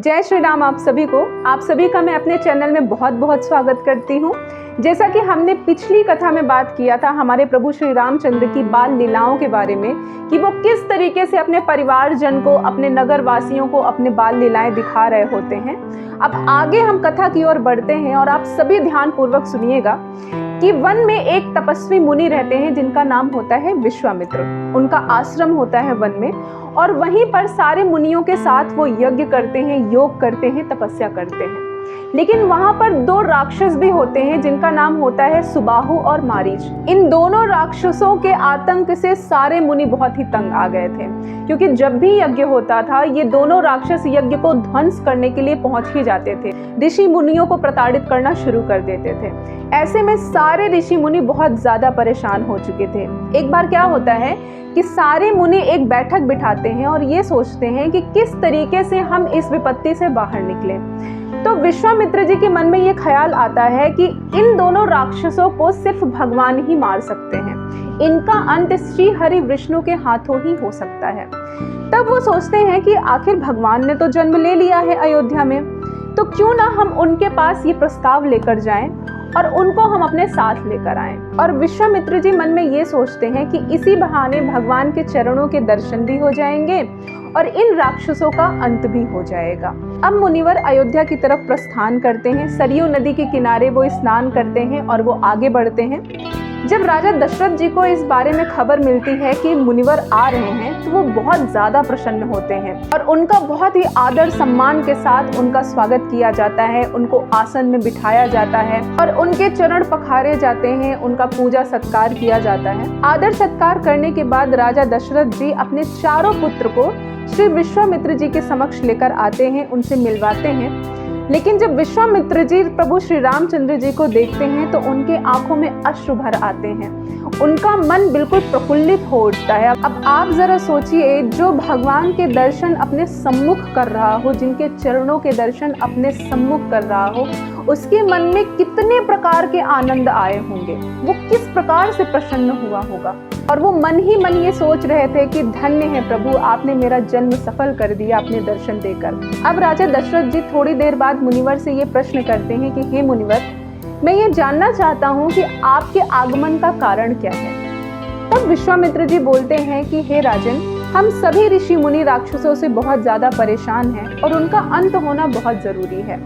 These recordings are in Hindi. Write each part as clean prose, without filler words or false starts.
जय श्री राम आप सभी को। आप सभी का मैं अपने चैनल में बहुत बहुत स्वागत करती हूँ। जैसा कि हमने पिछली कथा में बात किया था हमारे प्रभु श्री रामचंद्र की बाल लीलाओं के बारे में कि वो किस तरीके से अपने परिवारजन को, अपने नगर वासियों को अपने बाल लीलाएं दिखा रहे होते हैं। अब आगे हम कथा की ओर बढ़ते हैं और आप सभी ध्यान पूर्वक सुनिएगा कि वन में एक तपस्वी मुनि रहते हैं जिनका नाम होता है विश्वामित्र। उनका आश्रम होता है वन में और वहीं पर सारे मुनियों के साथ वो यज्ञ करते हैं, योग करते हैं, तपस्या करते हैं। लेकिन वहां पर दो राक्षस भी होते हैं जिनका नाम होता है सुबाहु और मारीच। इन दोनों राक्षसों के आतंक से सारे मुनि बहुत ही तंग आ गए थे, क्योंकि जब भी यज्ञ होता था ये दोनों राक्षस यज्ञ को ध्वंस करने के लिए पहुंच ही जाते थे, ऋषि मुनियों को प्रताड़ित करना शुरू कर देते थे। ऐसे में सारे ऋषि मुनि बहुत ज्यादा परेशान हो चुके थे। एक बार क्या होता है कि सारे मुनि एक बैठक बिठाते हैं और ये सोचते हैं कि किस तरीके से हम इस विपत्ति से बाहर निकलें। तो विश्वामित्र जी के मन में ये ख्याल आता है कि इन दोनों राक्षसों को सिर्फ भगवान ही मार सकते हैं, इनका अंत श्री हरि विष्णु के हाथों ही हो सकता है। तब वो सोचते हैं कि आखिर भगवान ने तो जन्म ले लिया है अयोध्या में, तो क्यों ना हम उनके पास ये प्रस्ताव लेकर जाएं और उनको हम अपने साथ लेकर आएं। और विश्वामित्र जी मन में ये सोचते हैं कि इसी बहाने भगवान के चरणों के दर्शन भी हो जाएंगे और इन राक्षसों का अंत भी हो जाएगा। अब मुनिवर अयोध्या की तरफ प्रस्थान करते हैं। सरयू नदी के किनारे वो स्नान करते हैं और वो आगे बढ़ते हैं। जब राजा दशरथ जी को इस बारे में खबर मिलती है कि मुनिवर आ रहे हैं तो वो बहुत ज्यादा प्रसन्न होते हैं और उनका बहुत ही आदर सम्मान के साथ उनका स्वागत किया जाता है, उनको आसन में बिठाया जाता है और उनके चरण पखारे जाते हैं, उनका पूजा सत्कार किया जाता है। आदर सत्कार करने के बाद राजा दशरथ जी अपने चारों पुत्र को श्री विश्वामित्र जी के समक्ष लेकर आते हैं, उनसे मिलवाते हैं। लेकिन जब विश्वामित्र जी प्रभु श्री रामचंद्र जी को देखते हैं तो उनके आंखों में अश्रु भर आते हैं, उनका मन बिल्कुल प्रफुल्लित हो उठता है। अब आप जरा सोचिए, जो भगवान के दर्शन अपने सम्मुख कर रहा हो, जिनके चरणों के दर्शन अपने सम्मुख कर रहा हो, उसके मन में कितने प्रकार के आनंद आए होंगे, वो किस प्रकार से प्रसन्न हुआ होगा। और वो मन ही मन ये सोच रहे थे कि धन्य है प्रभु, आपने मेरा जन्म सफल कर दिया अपने दर्शन देकर। अब राजा दशरथ जी थोड़ी देर बाद मुनिवर से ये प्रश्न करते हैं कि हे मुनिवर, मैं ये जानना चाहता हूँ कि आपके आगमन का कारण क्या है। तब विश्वामित्र जी बोलते हैं कि हे राजन, हम सभी ऋषि मुनि राक्षसों से बहुत ज्यादा परेशान हैं और उनका अंत होना बहुत जरूरी है।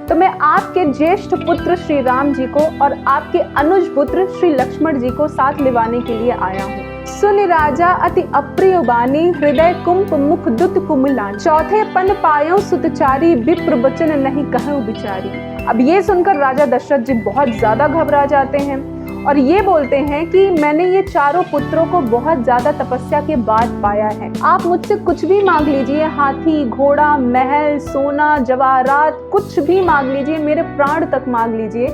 तो मैं आपके ज्येष्ठ पुत्र श्री राम जी को और आपके अनुज पुत्र श्री लक्ष्मण जी को साथ लिवाने के लिए आया हूँ। सुन राजा अति अप्रिय बानी, हृदय कुंप मुख दुत कुमिलान, चौथे पन पायो सुतचारी, विप्र वचन नहीं कहूँ बिचारी। अब ये सुनकर राजा दशरथ जी बहुत ज्यादा घबरा जाते हैं और ये बोलते हैं कि मैंने ये चारों पुत्रों को बहुत ज्यादा तपस्या के बाद पाया है। आप मुझसे कुछ भी मांग लीजिए, हाथी, घोड़ा, महल, सोना, जवाहरात, कुछ भी मांग लीजिए, मेरे प्राण तक मांग लीजिए,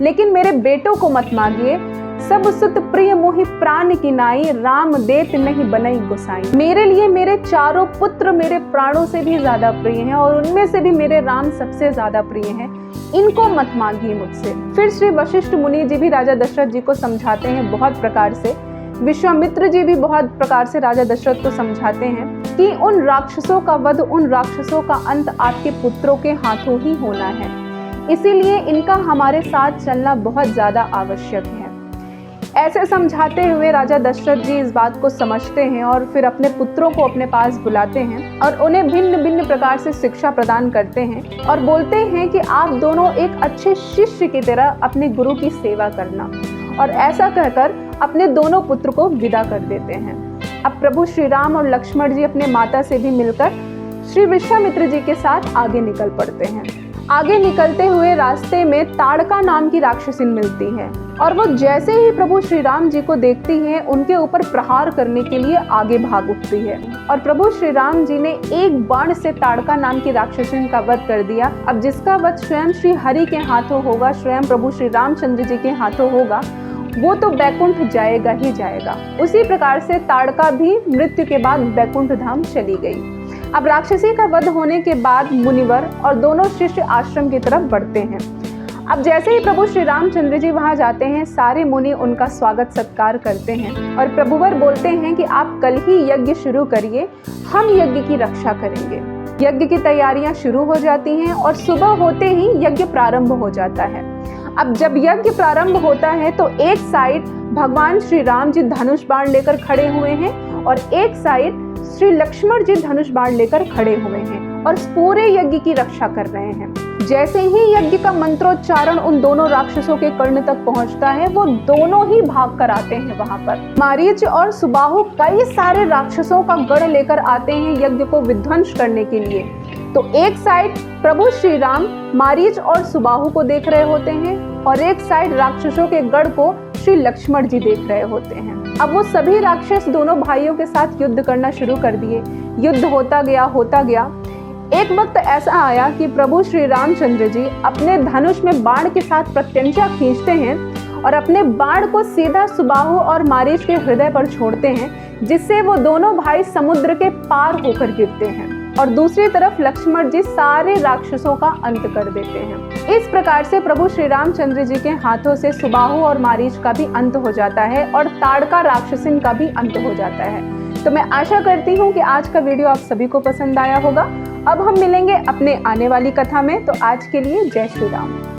लेकिन मेरे बेटों को मत मांगिए। सब सुत प्रिय मोहि प्राण की नाई, राम देत नहीं बनई गोसाई। मेरे लिए मेरे चारों पुत्र मेरे प्राणों से भी ज्यादा प्रिय हैं और उनमें से भी मेरे राम सबसे ज्यादा प्रिय हैं, इनको मत मांगिए मुझसे। फिर श्री वशिष्ठ मुनि जी भी राजा दशरथ जी को समझाते हैं बहुत प्रकार से। विश्वामित्र जी भी बहुत प्रकार से राजा दशरथ को समझाते हैं कि उन राक्षसों का वध, उन राक्षसों का अंत आपके पुत्रों के हाथों ही होना है, इसीलिए इनका हमारे साथ चलना बहुत ज्यादा आवश्यक है। ऐसे समझाते हुए राजा दशरथ जी इस बात को समझते हैं और फिर अपने पुत्रों को अपने पास बुलाते हैं और उन्हें भिन्न भिन्न प्रकार से शिक्षा प्रदान करते हैं और बोलते हैं कि आप दोनों एक अच्छे शिष्य की तरह अपने गुरु की सेवा करना। और ऐसा कहकर अपने दोनों पुत्र को विदा कर देते हैं। अब प्रभु श्री राम और लक्ष्मण जी अपने माता से भी मिलकर श्री विश्वामित्र जी के साथ आगे निकल पड़ते हैं। आगे निकलते हुए रास्ते में ताड़का नाम की राक्षसी मिलती है और वो जैसे ही प्रभु श्री राम जी को देखती है उनके ऊपर प्रहार करने के लिए आगे भाग उठती है और प्रभु श्री राम जी ने एक बाण से ताड़का नाम की राक्षसी का वध कर दिया। अब जिसका वध स्वयं श्री हरि के हाथों होगा, स्वयं प्रभु श्री रामचंद्र जी के हाथों होगा, वो तो बैकुंठ जाएगा ही जाएगा। उसी प्रकार से ताड़का भी मृत्यु के बाद बैकुंठ धाम चली गई। अब राक्षसी का वध होने के बाद मुनिवर और दोनों शिष्य आश्रम की तरफ बढ़ते हैं। अब जैसे ही प्रभु श्री रामचंद्र जी वहां जाते हैं, सारे मुनि उनका स्वागत सत्कार करते हैं और प्रभुवर बोलते हैं कि आप कल ही यज्ञ शुरू करिए, हम यज्ञ की रक्षा करेंगे। यज्ञ की तैयारियां शुरू हो जाती हैं और सुबह होते ही यज्ञ प्रारंभ हो जाता है। अब जब यज्ञ प्रारंभ होता है तो एक साइड भगवान श्री राम जी धनुष बाण लेकर खड़े हुए हैं और एक साइड श्री लक्ष्मण जी धनुष बाण लेकर खड़े हुए हैं और पूरे यज्ञ की रक्षा कर रहे हैं। जैसे ही यज्ञ का मंत्रोच्चारण उन दोनों राक्षसों के कर्ण तक पहुंचता है, वो दोनों ही भाग कर आते हैं वहां पर। मारीच और सुबाहु कई सारे राक्षसों का गढ़ लेकर आते हैं यज्ञ को विध्वंस करने के लिए। तो एक साइड प्रभु श्री राम मारीच और सुबाहु को देख रहे होते हैं और एक साइड राक्षसों के गढ़ को श्री लक्ष्मण जी देख रहे होते हैं। अब वो सभी राक्षस दोनों भाइयों के साथ युद्ध करना शुरू कर दिए। युद्ध होता गया। एक वक्त ऐसा आया कि प्रभु श्री रामचंद्र जी अपने धनुष में बाण के साथ प्रत्यंचा खींचते हैं और अपने बाण को सीधा सुबाहु और मारीच के हृदय पर छोड़ते हैं, जिससे वो दोनों भाई समुद्र के पार होकर गिरते हैं और दूसरी तरफ लक्ष्मण जी सारे राक्षसों का अंत कर देते हैं। इस प्रकार से प्रभु श्री रामचंद्र जी के हाथों से सुबाहु और मारीच का भी अंत हो जाता है और ताड़का राक्षसिन का भी अंत हो जाता है। तो मैं आशा करती हूँ कि आज का वीडियो आप सभी को पसंद आया होगा। अब हम मिलेंगे अपने आने वाली कथा में। तो आज के लिए जय श्री राम।